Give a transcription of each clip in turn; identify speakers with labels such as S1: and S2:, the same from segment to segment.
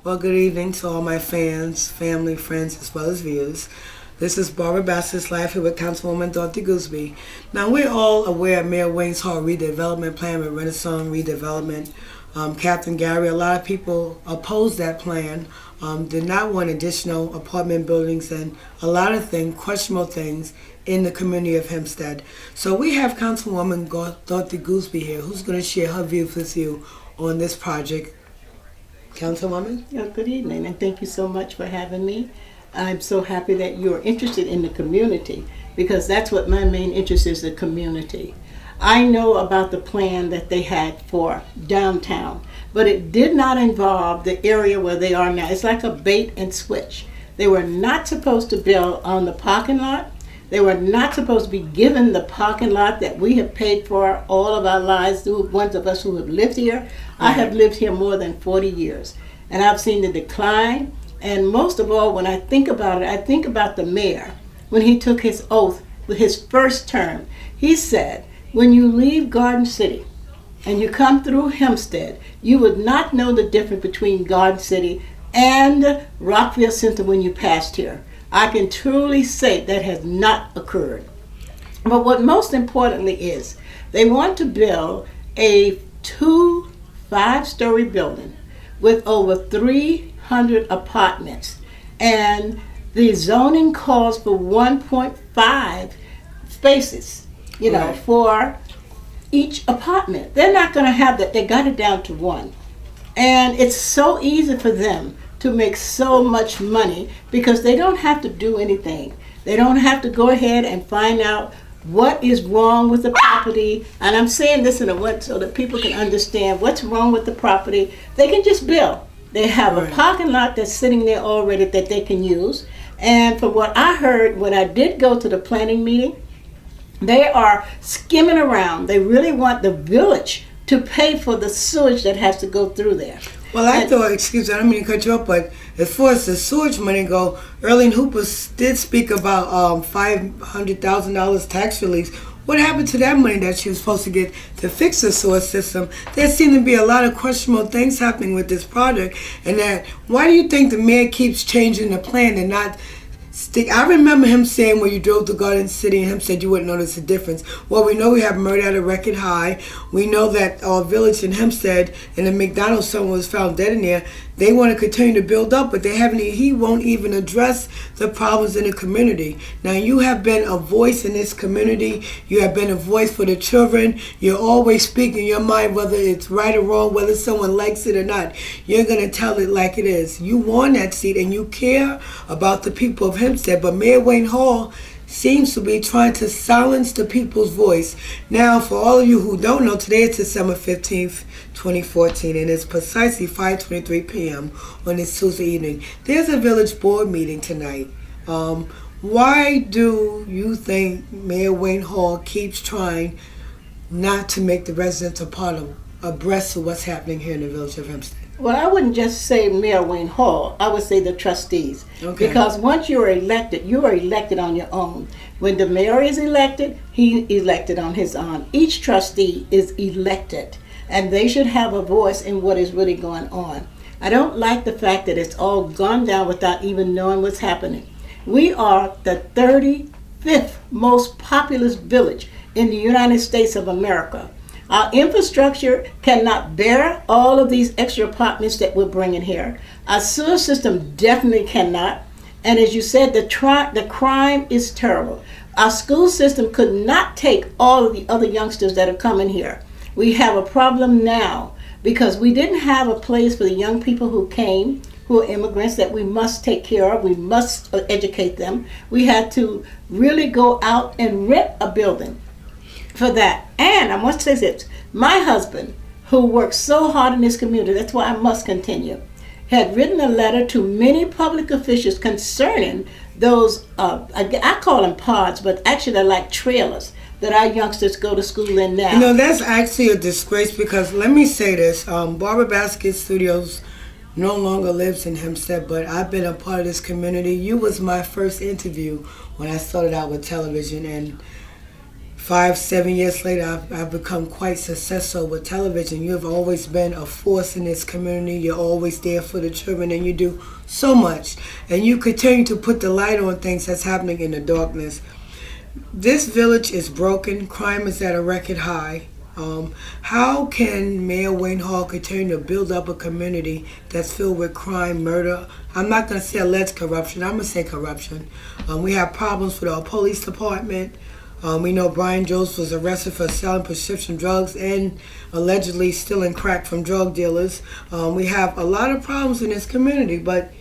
S1: Well, good evening to all my fans, family, friends, as well as viewers. This is Barbara Bassett's Live here with Councilwoman Dorothy Goosby. Now, we're all aware of Mayor Wayne's Hall redevelopment plan with Renaissance redevelopment. Captain Gary, a lot of people opposed that plan, did not want additional apartment buildings and a lot of things, questionable things in the community of Hempstead. So we have Councilwoman Dorothy Goosby here who's going to share her views with you on this project. Councilwoman?
S2: Yeah, good evening, and thank you so much for having me. I'm so happy that you're interested in the community because that's what my main interest is, the community. I know about the plan that they had for downtown, but it did not involve the area where they are now. It's like a bait and switch. They were not supposed to build on the parking lot. They were not supposed to be given the parking lot that we have paid for all of our lives, the ones of us who have lived here. I have lived here more than 40 years, and I've seen the decline. And most of all, when I think about it, I think about the mayor. When he took his oath with his first term, he said, when you leave Garden City and you come through Hempstead, you would not know the difference between Garden City and Rockville Center when you passed here. I can truly say that has not occurred. But what most importantly is, they want to build a 5-story building with over 300 apartments. And the zoning calls for 1.5 spaces, for each apartment. They're not going to have that. They got it down to 1. And it's so easy for them to make so much money because they don't have to do anything. They don't have to go ahead and find out what is wrong with the property. And I'm saying this in a way so that people can understand what's wrong with the property. They can just build. They have a parking lot that's sitting there already that they can use. And from what I heard when I did go to the planning meeting, they are skimming around. They really want the village to pay for the sewage that has to go through there.
S1: Well, I thought, excuse me, I don't mean to cut you off, but as far as the sewage money go, Erling Hooper did speak about $500,000 tax relief. What happened to that money that she was supposed to get to fix the sewer system? There seem to be a lot of questionable things happening with this project. And that, why do you think the mayor keeps changing the plan and not stick? I remember him saying when you drove to Garden City and him said you wouldn't notice the difference. Well, we know we have murder at a record high. We know that our village in Hempstead and the McDonald's, someone was found dead in there. They want to continue to build up, but he won't even address the problems in the community. Now, you have been a voice in this community. You have been a voice for the children. You're always speaking your mind, whether it's right or wrong, whether someone likes it or not. You're going to tell it like it is. You won that seat and you care about the people of Hempstead, but Mayor Wayne Hall seems to be trying to silence the people's voice. Now, for all of you who don't know, today is December 15th, 2014, and it's precisely 5:23 p.m. on this Tuesday evening. There's a village board meeting tonight. Why do you think Mayor Wayne Hall keeps trying not to make the residents a part of abreast of what's happening here in the village of Hempstead?
S2: Well, I wouldn't just say Mayor Wayne Hall. I would say the trustees.
S1: Okay.
S2: Because once you are elected on your own. When the mayor is elected, he elected on his own. Each trustee is elected, and they should have a voice in what is really going on. I don't like the fact that it's all gone down without even knowing what's happening. We are the 35th most populous village in the United States of America. Our infrastructure cannot bear all of these extra apartments that we're bringing here. Our sewer system definitely cannot. And as you said, the crime is terrible. Our school system could not take all of the other youngsters that are coming here. We have a problem now because we didn't have a place for the young people who came, who are immigrants, that we must take care of. We must educate them. We had to really go out and rent a building for that. And I must say this, my husband, who works so hard in this community, that's why I must continue, had written a letter to many public officials concerning those, I call them pods, but actually they're like trailers that our youngsters go to school in now.
S1: That's actually a disgrace because let me say this, Barbara Basket Studios no longer lives in Hempstead, but I've been a part of this community. You was my first interview when I started out with television, and 5, 7 years later, I've become quite successful with television. You have always been a force in this community. You're always there for the children, and you do so much. And you continue to put the light on things that's happening in the darkness. This village is broken. Crime is at a record high. How can Mayor Wayne Hall continue to build up a community that's filled with crime, murder? I'm not going to say alleged corruption. I'm going to say corruption. We have problems with our police department. We know Brian Jones was arrested for selling prescription drugs and allegedly stealing crack from drug dealers. We have a lot of problems in this community, but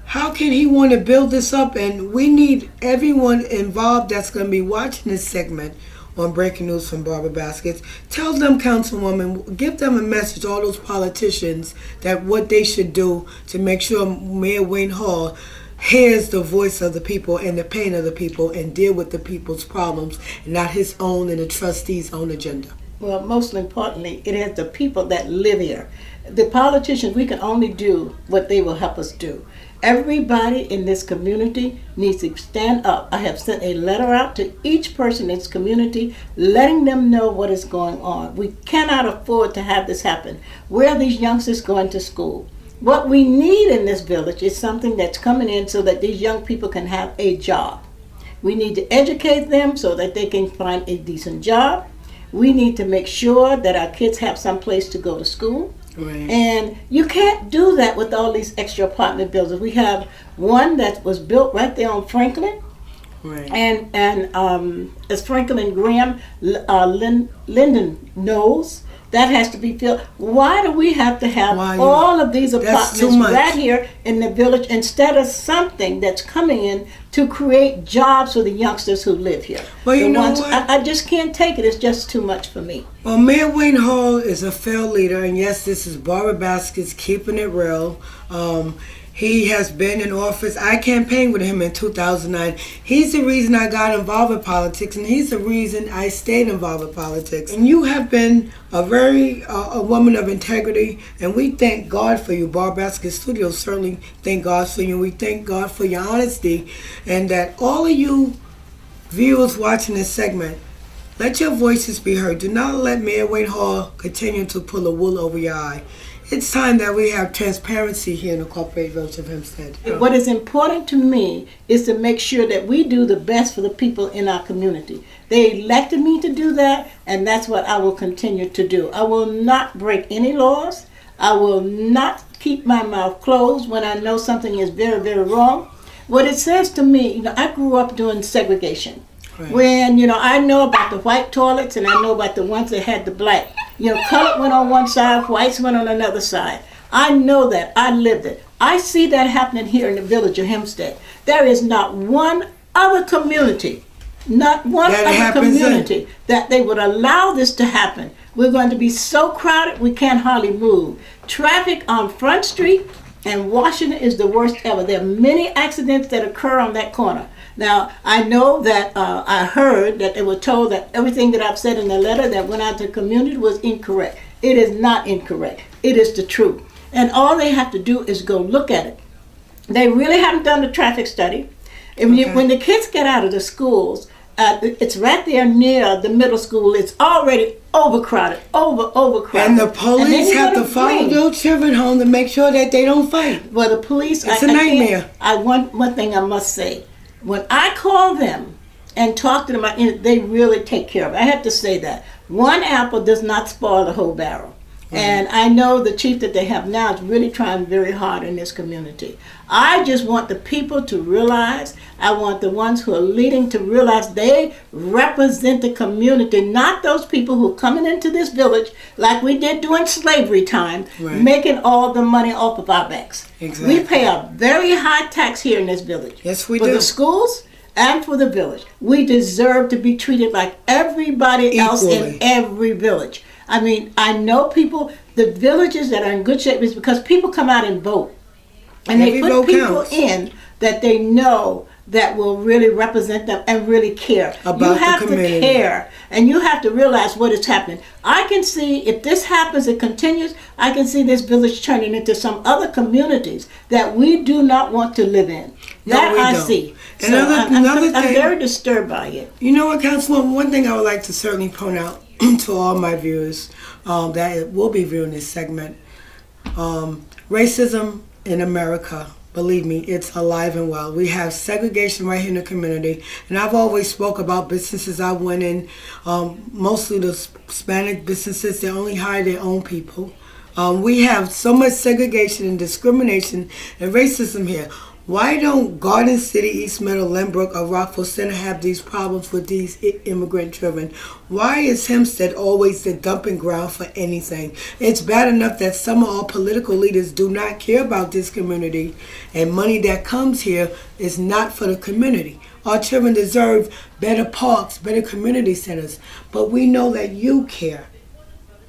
S1: how can he want to build this up? And we need everyone involved that's going to be watching this segment on Breaking News from Barbara Baskets. Tell them, Councilwoman, give them a message, all those politicians, that what they should do to make sure Mayor Wayne Hall hears the voice of the people and the pain of the people and deal with the people's problems and not his own and the trustees' own agenda.
S2: Well, most importantly, it is the people that live here. The politicians, we can only do what they will help us do. Everybody in this community needs to stand up. I have sent a letter out to each person in this community letting them know what is going on. We cannot afford to have this happen. Where are these youngsters going to school? What we need in this village is something that's coming in so that these young people can have a job. We need to educate them so that they can find a decent job. We need to make sure that our kids have some place to go to school.
S1: Right.
S2: And you can't do that with all these extra apartment buildings. We have one that was built right there on Franklin.
S1: Right.
S2: And as Franklin Graham Linden knows, that has to be filled. Why do we have to have all of these apartments right here in the village instead of something that's coming in to create jobs for the youngsters who live here?
S1: Well, you know what?
S2: I just can't take it. It's just too much for me.
S1: Well, Mayor Wayne Hall is a failed leader, and yes, this is Barbara Baskets keeping it real. He has been in office. I campaigned with him in 2009. He's the reason I got involved with politics, and he's the reason I stayed involved with politics. And you have been a woman of integrity, and we thank God for you. Bar Basket Studios certainly thank God for you. We thank God for your honesty, and that all of you viewers watching this segment, let your voices be heard. Do not let Mayor Wayne Hall continue to pull a wool over your eye. It's time that we have transparency here in the corporate village of Hempstead.
S2: What is important to me is to make sure that we do the best for the people in our community. They elected me to do that, and that's what I will continue to do. I will not break any laws. I will not keep my mouth closed when I know something is very, very wrong. What it says to me, I grew up doing segregation. Right. When, I know about the white toilets and I know about the ones that had the black. Colored went on one side, whites went on another side. I know that. I lived it. I see that happening here in the village of Hempstead. There is not one other community, that they would allow this to happen. We're going to be so crowded we can't hardly move. Traffic on Front Street and Washington is the worst ever. There are many accidents that occur on that corner. Now, I know that I heard that they were told that everything that I've said in the letter that went out to the community was incorrect. It is not incorrect. It is the truth. And all they have to do is go look at it. They really haven't done the traffic study. And when the kids get out of the schools, it's right there near the middle school. It's already overcrowded, overcrowded.
S1: And the police have to follow those children home to make sure that they don't fight.
S2: Well, the police,
S1: it's a nightmare.
S2: One thing I must say. When I call them and talk to them, they really take care of it. I have to say that. One apple does not spoil the whole barrel. Mm-hmm. And I know the chief that they have now is really trying very hard in this community. I just want the people to realize, I want the ones who are leading to realize they represent the community, not those people who are coming into this village like we did during slavery time, making all the money off of our backs.
S1: Exactly.
S2: We pay a very high tax here in this village.
S1: Yes, we
S2: do. For the schools and for the village. We deserve to be treated like everybody else in every village. I mean, I know people, the villages that are in good shape is because people come out and vote. And they put people in that they know that will really represent them and really care.
S1: About
S2: you
S1: the
S2: have
S1: community.
S2: to care, and you have to realize what is happening. I can see if this happens, it continues, I can see this village turning into some other communities that we do not want to live in. That
S1: we
S2: I
S1: don't.
S2: see. So
S1: Another
S2: I'm
S1: thing,
S2: very disturbed by it.
S1: you know what, Councilwoman? One thing I would like to certainly point out to all my viewers that will be viewing this segment, racism in America, believe me, it's alive and well. We have segregation right here in the community, and I've always spoke about businesses I went in, mostly the Hispanic businesses, they only hire their own people. We have so much segregation and discrimination and racism here. Why don't Garden City, East Meadow, Lynbrook, or Rockville Center have these problems with these immigrant children? Why is Hempstead always the dumping ground for anything? It's bad enough that some of our political leaders do not care about this community, and money that comes here is not for the community. Our children deserve better parks, better community centers, but we know that you care.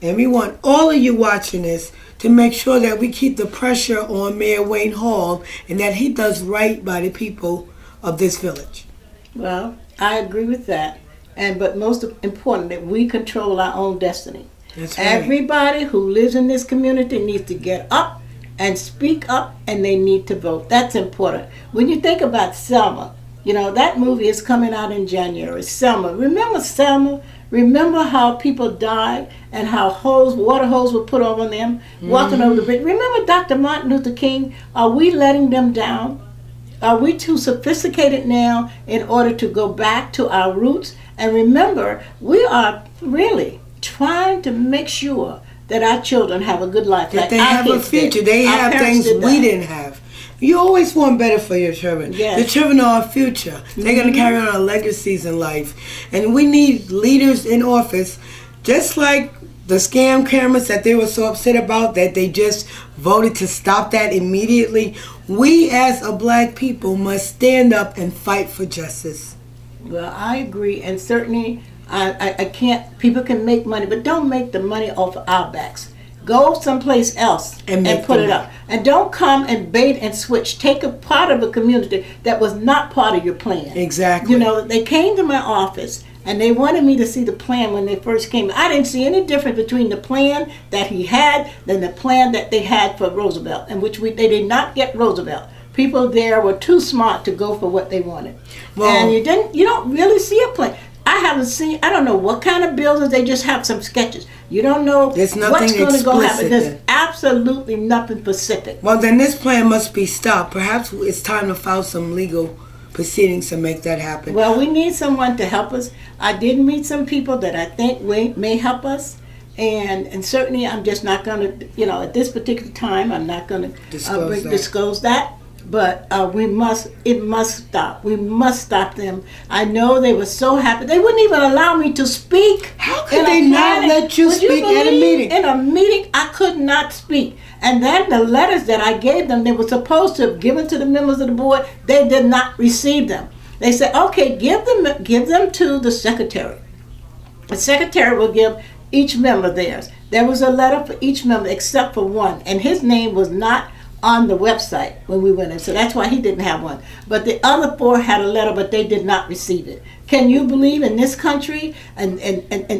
S1: And we want all of you watching this to make sure that we keep the pressure on Mayor Wayne Hall and that he does right by the people of this village.
S2: Well, I agree with that. But most important, that we control our own destiny.
S1: That's right.
S2: Everybody who lives in this community needs to get up and speak up, and they need to vote. That's important. When you think about Selma, you know, that movie is coming out in January. Selma. Remember Selma? Remember how people died and how water hose were put over them, walking over the bridge? Remember Dr. Martin Luther King? Are we letting them down? Are we too sophisticated now in order to go back to our roots? And remember, we are really trying to make sure that our children have a good life.
S1: That they have a future. They have things we didn't have. You always want better for your children.
S2: Yes.
S1: The children are our future. They're going to carry on our legacies in life. And we need leaders in office, just like the scam cameras that they were so upset about, that they just voted to stop that immediately. We as a black people must stand up and fight for justice.
S2: Well, I agree. And certainly, I can't, people can make money, but don't make the money off of our backs. Go someplace else and put it up. And don't come and bait and switch. Take a part of a community that was not part of your plan.
S1: Exactly.
S2: You know, they came to my office and they wanted me to see the plan when they first came. I didn't see any difference between the plan that he had than the plan that they had for Roosevelt, in which they did not get Roosevelt. People there were too smart to go for what they wanted. Well, and you don't really see a plan. I don't know what kind of buildings, they just have some sketches. You don't know what's going to go happen. There's absolutely nothing specific.
S1: Well, then this plan must be stopped. Perhaps it's time to file some legal proceedings to make that happen.
S2: Well, we need someone to help us. I did meet some people that I think may help us. And certainly I'm just not going to, at this particular time, I'm not going to disclose that. But it must stop. We must stop them. I know they were so happy. They wouldn't even allow me to speak.
S1: How could they not let you speak at a meeting?
S2: In a meeting, I could not speak. And then the letters that I gave them, they were supposed to have given to the members of the board. They did not receive them. They said, okay, give them to the secretary. The secretary will give each member theirs. There was a letter for each member except for one, and his name was not on the website when we went in, so that's why he didn't have one. But the other four had a letter, but they did not receive it. Can you believe in this country, and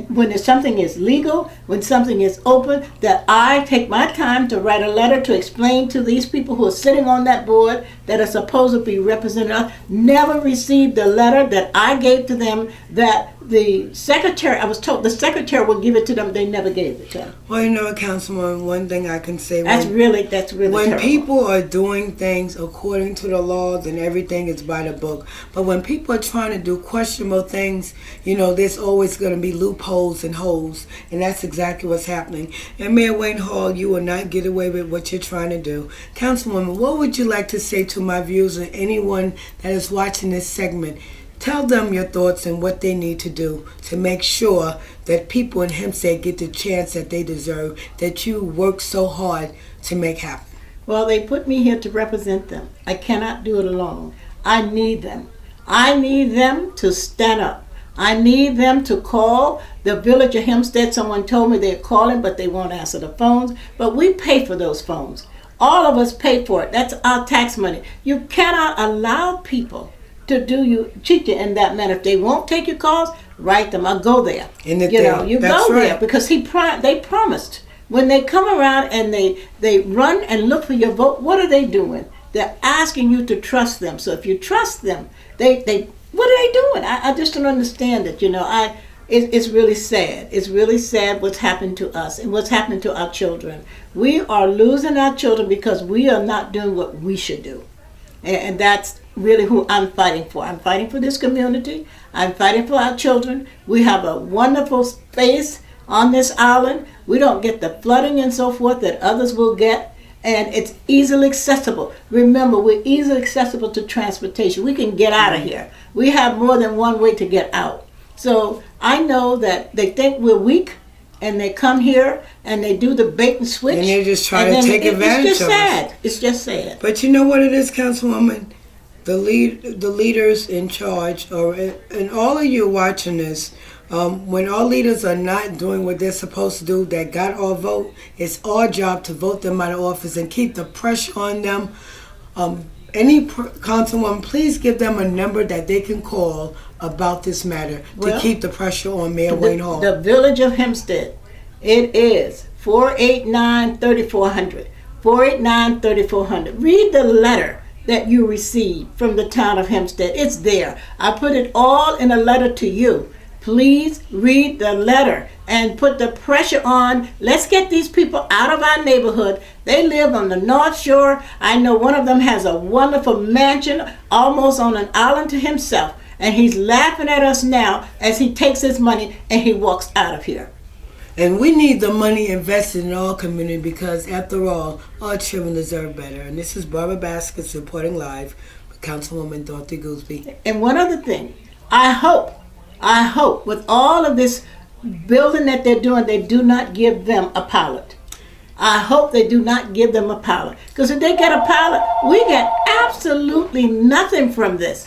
S2: when something is legal, when something is open, that I take my time to write a letter to explain to these people who are sitting on that board that are supposed to be representing us, never received the letter that I gave to them, that the secretary, I was told the secretary would give it to them. They never gave it to them.
S1: Well, Councilwoman, one thing I can say,
S2: that's really
S1: when
S2: terrible.
S1: People are doing things according to the law, then everything is by the book. But when people are trying to do questionable things, there's always going to be loopholes and holes, and that's exactly what's happening. And Mayor Wayne Hall, you will not get away with what you're trying to do. Councilwoman, what would you like to say to my viewers and anyone that is watching this segment? Tell them your thoughts and what they need to do to make sure that people in Hempstead get the chance that they deserve, that you work so hard to make happen.
S2: Well, they put me here to represent them. I cannot do it alone. I need them. I need them to stand up. I need them to call the village of Hempstead. Someone told me they're calling, but they won't answer the phones. But we pay for those phones. All of us pay for it. That's our tax money. You cannot allow people to do you, treat you in that manner. If they won't take your calls, write them or go there.
S1: And if
S2: you know, you
S1: that's
S2: go
S1: right.
S2: there because they promised. When they come around and they run and look for your vote, what are they doing? They're asking you to trust them. So if you trust them, they what are they doing? I just don't understand it. You know, it's really sad. It's really sad what's happened to us and what's happening to our children. We are losing our children because we are not doing what we should do. And that's really who I'm fighting for. I'm fighting for this community. I'm fighting for our children. We have a wonderful space on this island. We don't get the flooding and so forth that others will get. And it's easily accessible. Remember, we're easily accessible to transportation. We can get out of here. We have more than one way to get out. So I know that they think we're weak, and they come here and they do the bait and switch.
S1: And they just try to take advantage of us.
S2: It's just sad.
S1: But you know what it is, Councilwoman? The leaders in charge, and all of you watching this, when our leaders are not doing what they're supposed to do, that got our vote, it's our job to vote them out of office and keep the pressure on them. Councilwoman, please give them a number that they can call about this matter to keep the pressure on Mayor Wayne Hall.
S2: The Village of Hempstead, it is 489-3400. 489-3400. Read the letter that you received from the town of Hempstead. It's there. I put it all in a letter to you. Please read the letter and put the pressure on. Let's get these people out of our neighborhood. They live on the North Shore. I know one of them has a wonderful mansion almost on an island to himself. And he's laughing at us now as he takes his money and he walks out of here.
S1: And we need the money invested in our community because, after all, our children deserve better. And this is Barbara Baskets reporting live with Councilwoman Dorothy Goosby.
S2: And one other thing, I hope with all of this building that they're doing, they do not give them a pilot. I hope they do not give them a pilot. Because if they get a pilot, we get absolutely nothing from this.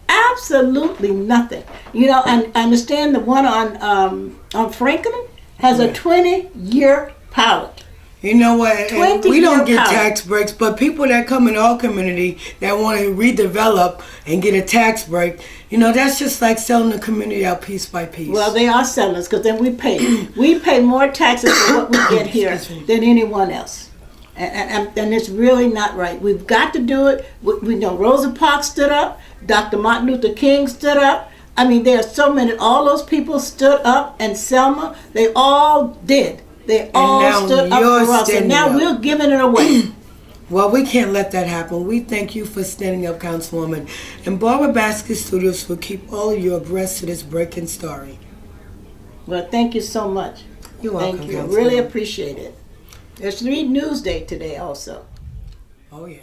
S2: Absolutely nothing. You know, and I understand the one on Franklin has a 20-year pilot.
S1: You know what? And we don't get
S2: pilot.
S1: tax breaks, but people that come in our community that want to redevelop and get a tax break, you know, that's just like selling the community out piece by piece.
S2: Well, they are selling us because then we pay. We pay more taxes for what we get here than anyone else. And it's really not right. We've got to do it. We know Rosa Parks stood up. Dr. Martin Luther King stood up. I mean, there are so many. All those people stood up, and Selma, they all did. They all stood up for us, and now we're giving it away.
S1: Well, we can't let that happen. We thank you for standing up, Councilwoman. And Barbara Basket Studios will keep all of you abreast to this breaking story.
S2: Well, thank you so much.
S1: You're welcome,
S2: Thank you.
S1: Councilwoman.
S2: Really appreciate it. There's Read Newsday today also.
S1: Oh, yeah.